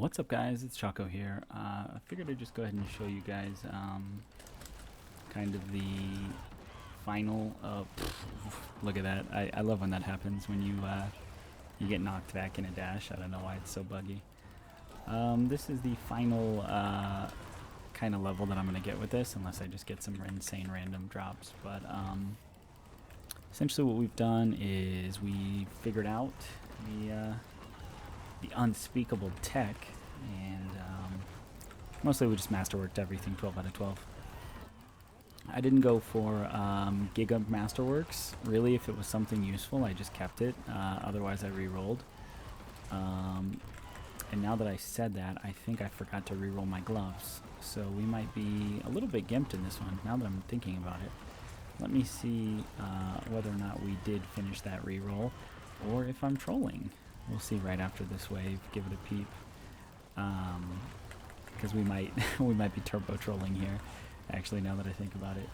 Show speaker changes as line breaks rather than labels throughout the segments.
What's up, guys? It's Choco here. I figured I'd just go ahead and show you guys kind of the final. Look at that! I love when that happens when you get knocked back in a dash. I don't know why it's so buggy. This is the final kind of level that I'm gonna get with this, unless I just get some insane random drops. But essentially, what we've done is we figured out the unspeakable tech, and mostly we just masterworked everything 12 out of 12. I didn't go for Gimped Masterworks. Really, if it was something useful, I just kept it. Otherwise, I re-rolled. And now that I said that, I think I forgot to re-roll my gloves. So we might be a little bit gimped in this one, now that I'm thinking about it. Let me see whether or not we did finish that re-roll, or if I'm trolling. We'll see right after this wave. Give it a peep, because we might we might be turbo trolling here. Actually, now that I think about it,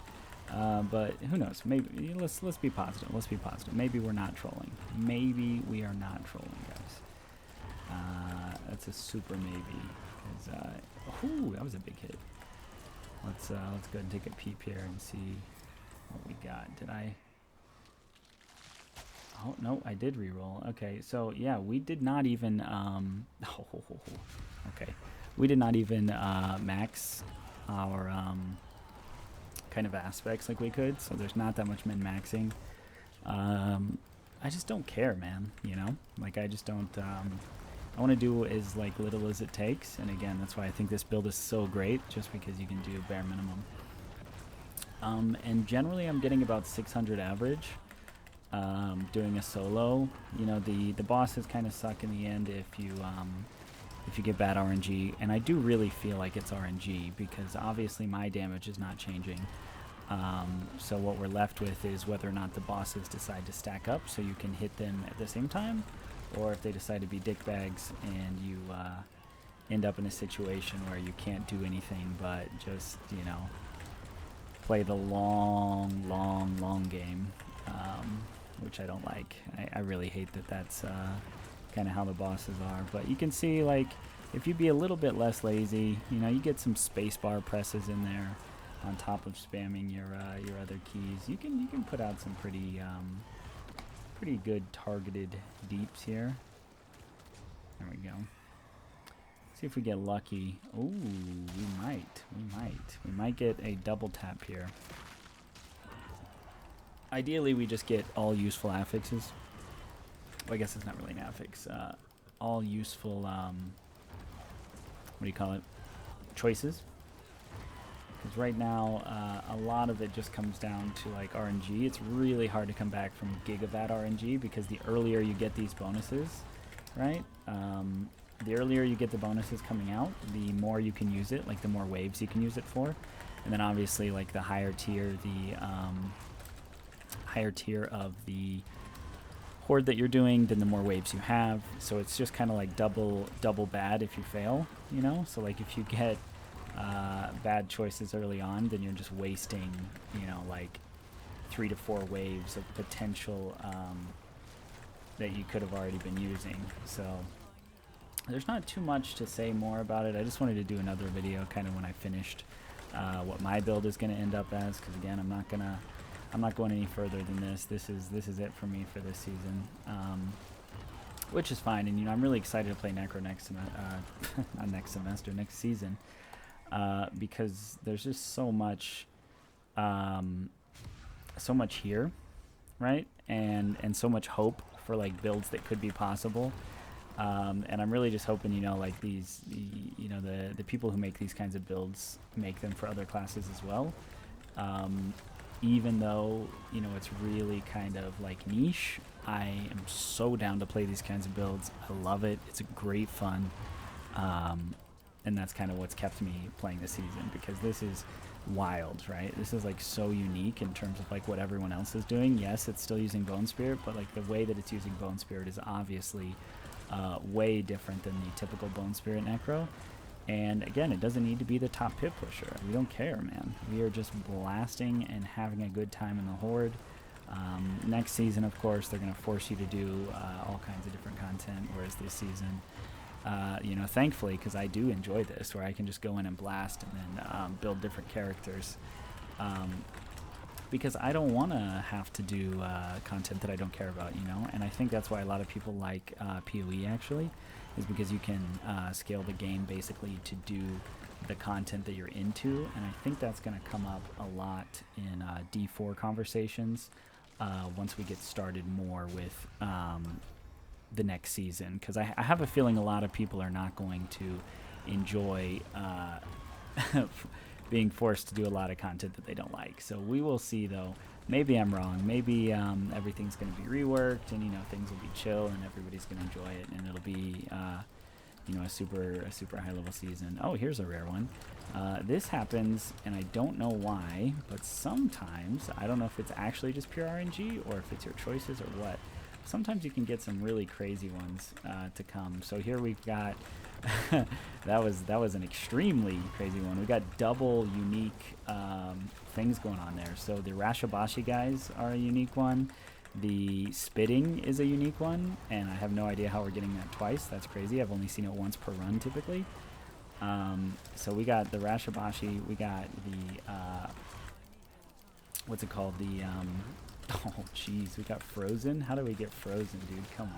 but who knows? Maybe let's be positive. Let's be positive. Maybe we're not trolling. Maybe we are not trolling, guys. That's a super maybe. Ooh, that was a big hit. Let's go ahead and take a peep here and see what we got. Did I? Oh, no, I did reroll. Okay, so yeah, we did not even, okay. We did not even max our kind of aspects like we could, so there's not that much min-maxing. I just don't care, man, you know? Like, I just don't, I want to do as like little as it takes, and again, that's why I think this build is so great, just because you can do bare minimum. And generally I'm getting about 600 average. Doing a solo, you know, the bosses kind of suck in the end if you get bad RNG, and I do really feel like it's RNG because obviously my damage is not changing. So what we're left with is whether or not the bosses decide to stack up so you can hit them at the same time, or if they decide to be dickbags and you end up in a situation where you can't do anything but just, you know, play the long game. Which I don't like. I really hate that that's kind of how the bosses are. But you can see, like, if you be a little bit less lazy, you know, you get some spacebar presses in there on top of spamming your other keys. You can put out some pretty good targeted deeps here. There we go. See if we get lucky. Ooh, we might get a double tap here. Ideally, we just get all useful affixes. Well, I guess it's not really an affix. All useful, what do you call it? Choices. Because right now, a lot of it just comes down to like RNG. It's really hard to come back from gigavat RNG because the earlier you get these bonuses, right? The earlier you get the bonuses coming out, the more you can use it, like the more waves you can use it for. And then obviously, like the higher tier, of the horde that you're doing, then the more waves you have. So it's just kind of like double bad if you fail, you know? So like if you get bad choices early on, then you're just wasting, you know, like 3 to 4 waves of potential that you could have already been using. So there's not too much to say more about it. I just wanted to do another video kind of when I finished what my build is going to end up as, because again, I'm not going any further than this. This is it for me for this season, which is fine. And you know, I'm really excited to play Necro next season, because there's just so much here, right? And so much hope for like builds that could be possible. And I'm really just hoping, you know, like you know, the people who make these kinds of builds make them for other classes as well. Even though, you know, it's really kind of like niche, I am so down to play these kinds of builds. I love it. It's great fun. And that's kind of what's kept me playing this season, because this is wild, right? This is like so unique in terms of like what everyone else is doing. Yes, it's still using Bone Spirit, but like the way that it's using Bone Spirit is obviously way different than the typical Bone Spirit Necro. And again, it doesn't need to be the top pit pusher. We don't care, man. We are just blasting and having a good time in the Horde. Next season, of course, they're going to force you to do all kinds of different content, whereas this season, You know, thankfully, because I do enjoy this, where I can just go in and blast and then build different characters. Because I don't want to have to do content that I don't care about, you know? And I think that's why a lot of people like PoE, actually, is because you can scale the game basically to do the content that you're into. And I think that's going to come up a lot in D4 conversations once we get started more with the next season. Because I have a feeling a lot of people are not going to enjoy being forced to do a lot of content that they don't like. So we will see, though. Maybe I'm wrong. Maybe everything's going to be reworked, and you know, things will be chill, and everybody's going to enjoy it, and it'll be you know, a super high level season. Oh, here's a rare one. This happens, and I don't know why, but sometimes, I don't know if it's actually just pure RNG or if it's your choices or what. Sometimes you can get some really crazy ones to come. So here we've got that was an extremely crazy one. We got double unique things going on there. So the Rashabashi guys are a unique one. The spitting is a unique one, and I have no idea how we're getting that twice. That's crazy. I've only seen it once per run typically. So we got the Rashabashi. We got the what's it called? The oh jeez, we got frozen. How do we get frozen, dude? Come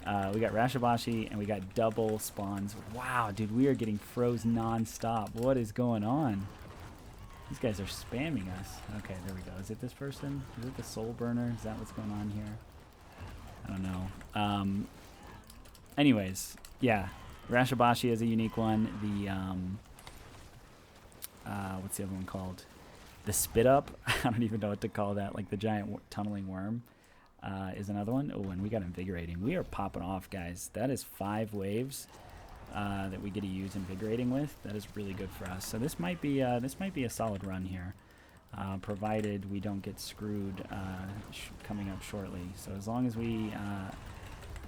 on. We got Rashabashi, and we got double spawns. Wow, dude, we are getting froze non-stop. What is going on? These guys are spamming us. Okay, there we go. Is it this person? Is it the soul burner? Is that what's going on here? I don't know. Anyways, yeah, Rashabashi is a unique one. The what's the other one called? The spit up. I don't even know what to call that. Like the giant tunneling worm. Is another one. Oh, and we got invigorating. We are popping off, guys. That is 5 waves that we get to use invigorating with. That is really good for us. So this might be a solid run here, provided we don't get screwed coming up shortly. So as long as we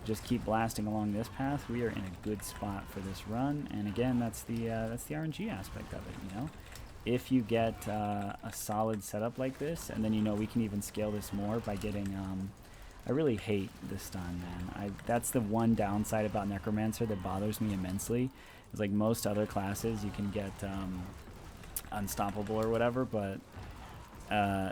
just keep blasting along this path, we are in a good spot for this run. And again, that's the RNG aspect of it. You know, if you get a solid setup like this, and then you know we can even scale this more by getting. I really hate the stun, man. That's the one downside about Necromancer that bothers me immensely. It's like most other classes, you can get unstoppable or whatever, but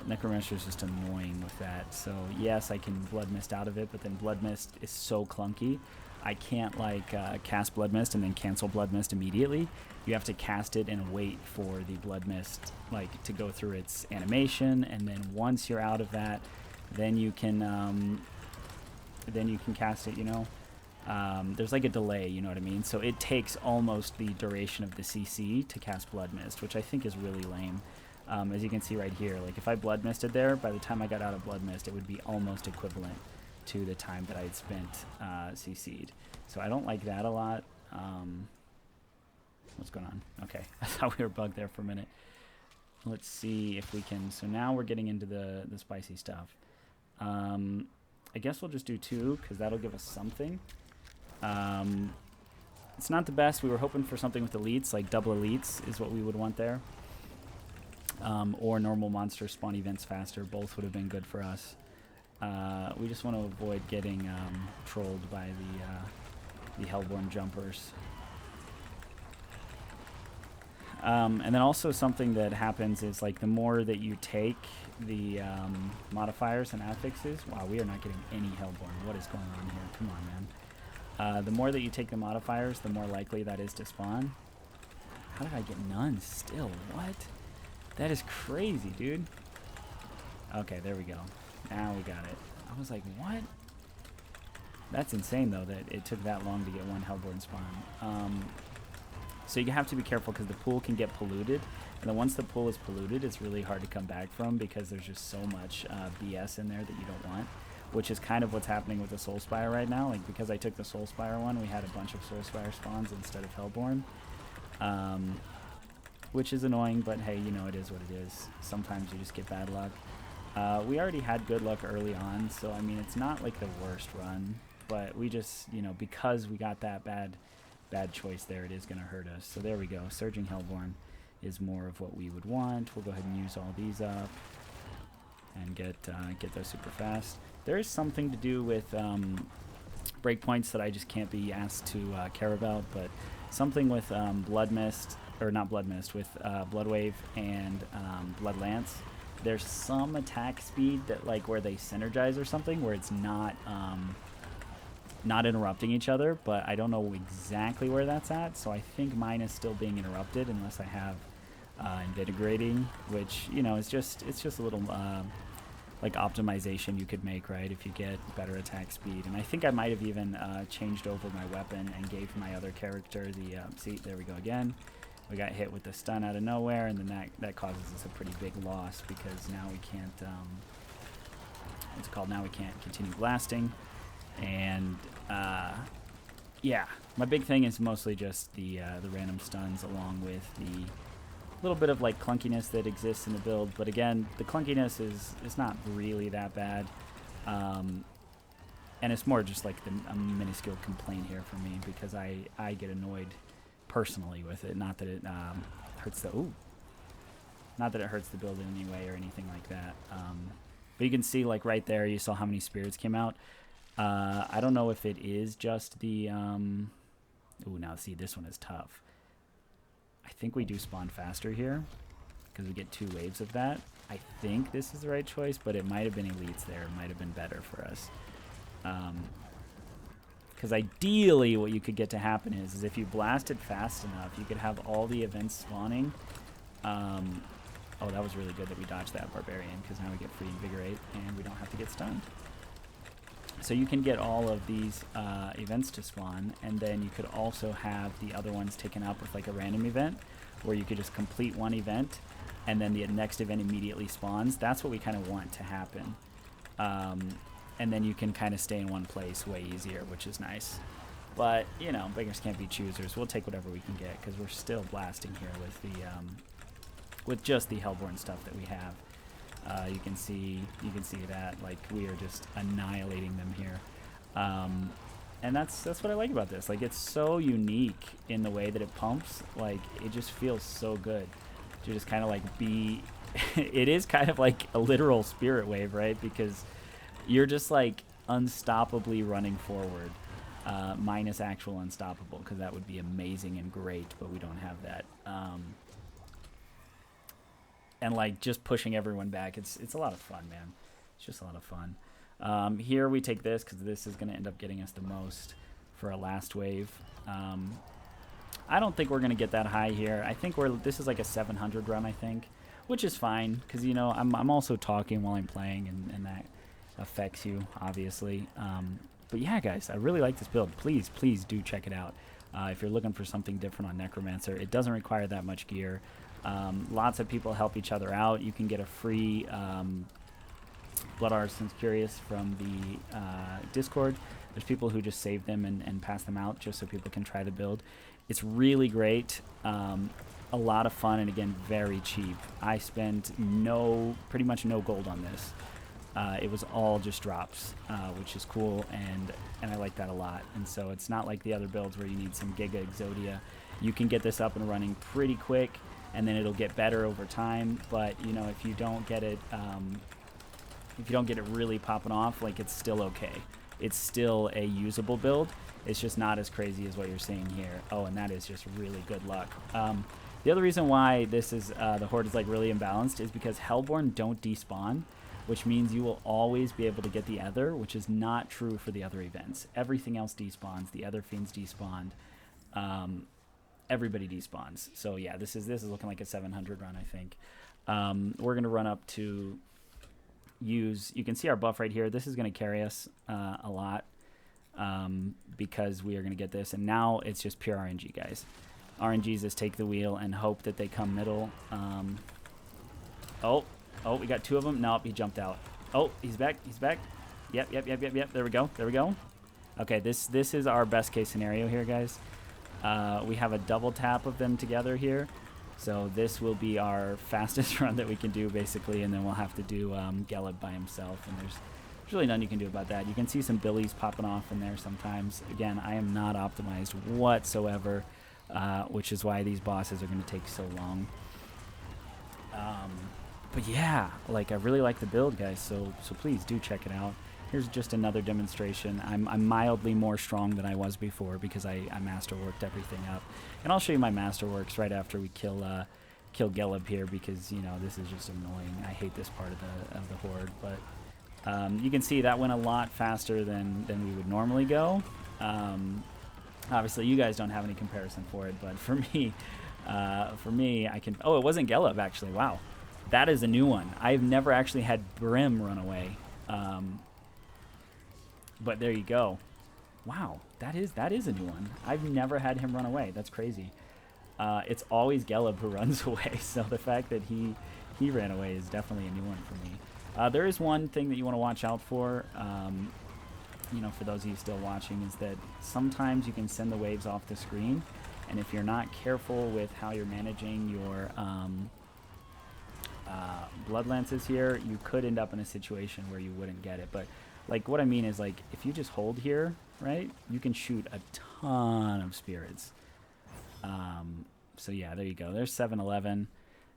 Necromancer is just annoying with that. So yes, I can Blood Mist out of it, but then Blood Mist is so clunky. I can't like cast Blood Mist and then cancel Blood Mist immediately. You have to cast it and wait for the Blood Mist like to go through its animation, and then once you're out of that, then you can cast it, you know. There's like a delay, you know what I mean? So it takes almost the duration of the CC to cast Blood Mist, which I think is really lame. As you can see right here, like if I Blood Misted there, by the time I got out of Blood Mist, it would be almost equivalent to the time that I had spent CC'd. So I don't like that a lot. What's going on? Okay, I thought we were bugged there for a minute. Let's see if we can. So now we're getting into the spicy stuff. I guess we'll just do 2 because that'll give us something. It's not the best. We were hoping for something with elites, like double elites is what we would want there. Or normal monster spawn events faster. Both would have been good for us. We just want to avoid getting trolled by the Hellborn jumpers. And then also something that happens is like the more that you take the modifiers and affixes. Wow, we are not getting any Hellborn. What is going on here? Come on, man. The more that you take the modifiers, the more likely that is to spawn. How did I get none still? What? That is crazy, dude. Okay, there we go. Now we got it. I was like, what? That's insane, though, that it took that long to get one Hellborn spawn. So you have to be careful because the pool can get polluted. And then once the pool is polluted, it's really hard to come back from because there's just so much BS in there that you don't want, which is kind of what's happening with the Soul Spire right now. Like, because I took the Soul Spire one, we had a bunch of Soul Spire spawns instead of Hellborn, which is annoying, but hey, you know, it is what it is. Sometimes you just get bad luck. We already had good luck early on, so I mean, it's not like the worst run, but we just, you know, because we got that bad choice there, it is going to hurt us. So there we go. Surging Hellborn is more of what we would want. We'll go ahead and use all these up and get those super fast. There is something to do with breakpoints that I just can't be asked to care about, but something with Blood Mist, or not Blood Mist, with Blood Wave and Blood Lance. There's some attack speed that, like, where they synergize or something, where it's not interrupting each other, but I don't know exactly where that's at, so I think mine is still being interrupted unless I have invigorating, which, you know, it's just a little like optimization you could make, right, if you get better attack speed. And I think I might have even changed over my weapon and gave my other character the see, there we go again. We got hit with the stun out of nowhere, and then that causes us a pretty big loss, because now we can't what's it called, now we can't continue blasting. And yeah, my big thing is mostly just the random stuns, along with the little bit of like clunkiness that exists in the build. But again, the clunkiness is not really that bad, and it's more just like a minuscule complaint here for me, because I get annoyed personally with it. Not that it hurts the not that it hurts the build in any way or anything like that. But you can see, like, right there, you saw how many spirits came out. I don't know if it is just the ooh, now see, this one is tough. I think we do spawn faster here, because we get 2 waves of that. I think this is the right choice, but it might have been elites there. It might have been better for us. Because ideally what you could get to happen is if you blasted fast enough, you could have all the events spawning. Oh, that was really good that we dodged that barbarian, because now we get free invigorate and we don't have to get stunned. So you can get all of these events to spawn, and then you could also have the other ones taken up with like a random event, where you could just complete one event and then the next event immediately spawns. That's what we kind of want to happen. And then you can kind of stay in one place way easier, which is nice. But, you know, beggars can't be choosers. We'll take whatever we can get, because we're still blasting here with the with just the Hellborn stuff that we have. You can see that, like, we are just annihilating them here, and that's what I like about this. Like, it's so unique in the way that it pumps. Like, it just feels so good to just kind of like be. It is kind of like a literal spirit wave, right? Because you're just like unstoppably running forward, minus actual unstoppable, because that would be amazing and great, but we don't have that. And like just pushing everyone back, it's a lot of fun, man. It's just a lot of fun. Here we take this, because this is going to end up getting us the most for a last wave. I don't think we're going to get that high here. I think this is like a 700 run, I think, which is fine, because, you know, I'm also talking while I'm playing, and that affects you, obviously. But yeah, guys, I really like this build. Please do check it out. If you're looking for something different on Necromancer, it doesn't require that much gear. Lots of people help each other out. You can get a free Blood Artisans Curious from the Discord. There's people who just save them and pass them out just so people can try the build. It's really great. A lot of fun, and again, very cheap. I spent pretty much no gold on this. It was all just drops, which is cool, and I like that a lot. And so it's not like the other builds where you need some Giga Exodia. You can get this up and running pretty quick, and then it'll get better over time. But, you know, if you don't get it really popping off, like, it's still okay. It's still a usable build. It's just not as crazy as what you're seeing here. Oh, and that is just really good luck. The other reason why this is the Horde is like really imbalanced is because Hellborn don't despawn, which means you will always be able to get the Ether, which is not true for the other events. Everything else despawns. The other fiends despawned. Everybody despawns. So yeah, this is looking like a 700 run, I think. We're gonna run up to use. You can see our buff right here. This is gonna carry us a lot, because we are gonna get this, and now it's just pure RNG, guys. RNGs is take the wheel and hope that they come middle. Oh, we got 2 of them. Nope, he jumped out. Oh, he's back. Yep. There we go. Okay, this is our best case scenario here, guys. We have a double tap of them together here, so this will be our fastest run that we can do, basically, and then we'll have to do Gelib by himself, and there's really nothing you can do about that. You can see some billies popping off in there sometimes. Again, I am not optimized whatsoever, which is why these bosses are going to take so long. But yeah, like, I really like the build, guys, so please do check it out. Here's just another demonstration. I'm mildly more strong than I was before because I masterworked everything up. And I'll show you my masterworks right after we kill Gelib here, because, you know, this is just annoying. I hate this part of the Horde. But you can see that went a lot faster than we would normally go. Obviously, you guys don't have any comparison for it, but for me, I can... Oh, it wasn't Gelib, actually. Wow. That is a new one. I've never actually had Brim run away. But there you go. Wow, that is a new one. I've never had him run away. That's crazy. It's always Gelib who runs away, so the fact that he ran away is definitely a new one for me. There is one thing that you want to watch out for, you know, for those of you still watching, is that sometimes you can send the waves off the screen, and if you're not careful with how you're managing your blood lances here, you could end up in a situation where you wouldn't get it. But like, what I mean is, like, if you just hold here, right, you can shoot a ton of spirits. So yeah, there you go. There's 7-11.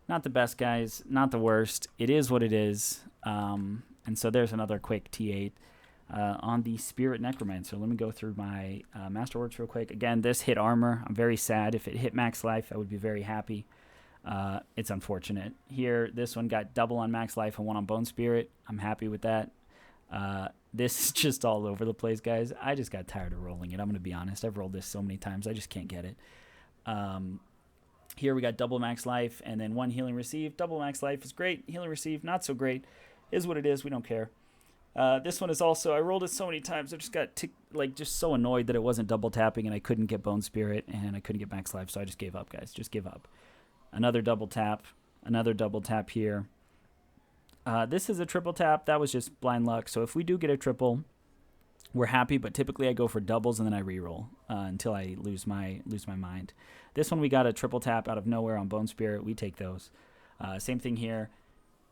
Not the best, guys. Not the worst. It is what it is. And so there's another quick T8 on the Spirit Necromancer. Let me go through my Masterworks real quick. Again, this hit armor. I'm very sad. If it hit max life, I would be very happy. It's unfortunate. Here, this one got double on max life and one on Bone Spirit. I'm happy with that. This is just all over the place, guys. I just got tired of rolling it. I'm going to be honest. I've rolled this so many times. I just can't get it. Here we got double max life and then one healing received. Double max life is great. Healing received, not so great. Is what it is. We don't care. This one is also, I rolled it so many times. I just got just so annoyed that it wasn't double tapping and I couldn't get Bone Spirit and I couldn't get max life. So I just gave up, guys. Just give up. Another double tap. Another double tap here. This is a triple tap. That was just blind luck. So if we do get a triple, we're happy. But typically I go for doubles and then I reroll until I lose my mind. This one we got a triple tap out of nowhere on Bone Spirit. We take those. Same thing here.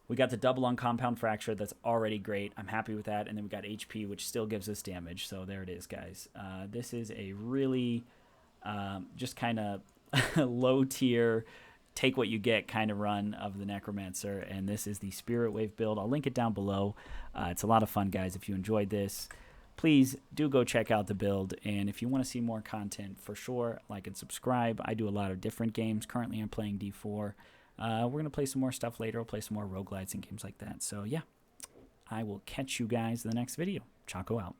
We got the double on Compound Fracture. That's already great. I'm happy with that. And then we got HP, which still gives us damage. So there it is, guys. This is a really just kind of low tier, take what you get kind of run of the Necromancer, and this is the Spirit Wave build. I'll link it down below. It's a lot of fun, guys. If you enjoyed this, please do go check out the build, and if you want to see more content, for sure, like and subscribe. I do a lot of different games. Currently, I'm playing D4. We're going to play some more stuff later. We'll play some more roguelites and games like that. So, yeah, I will catch you guys in the next video. Choco out.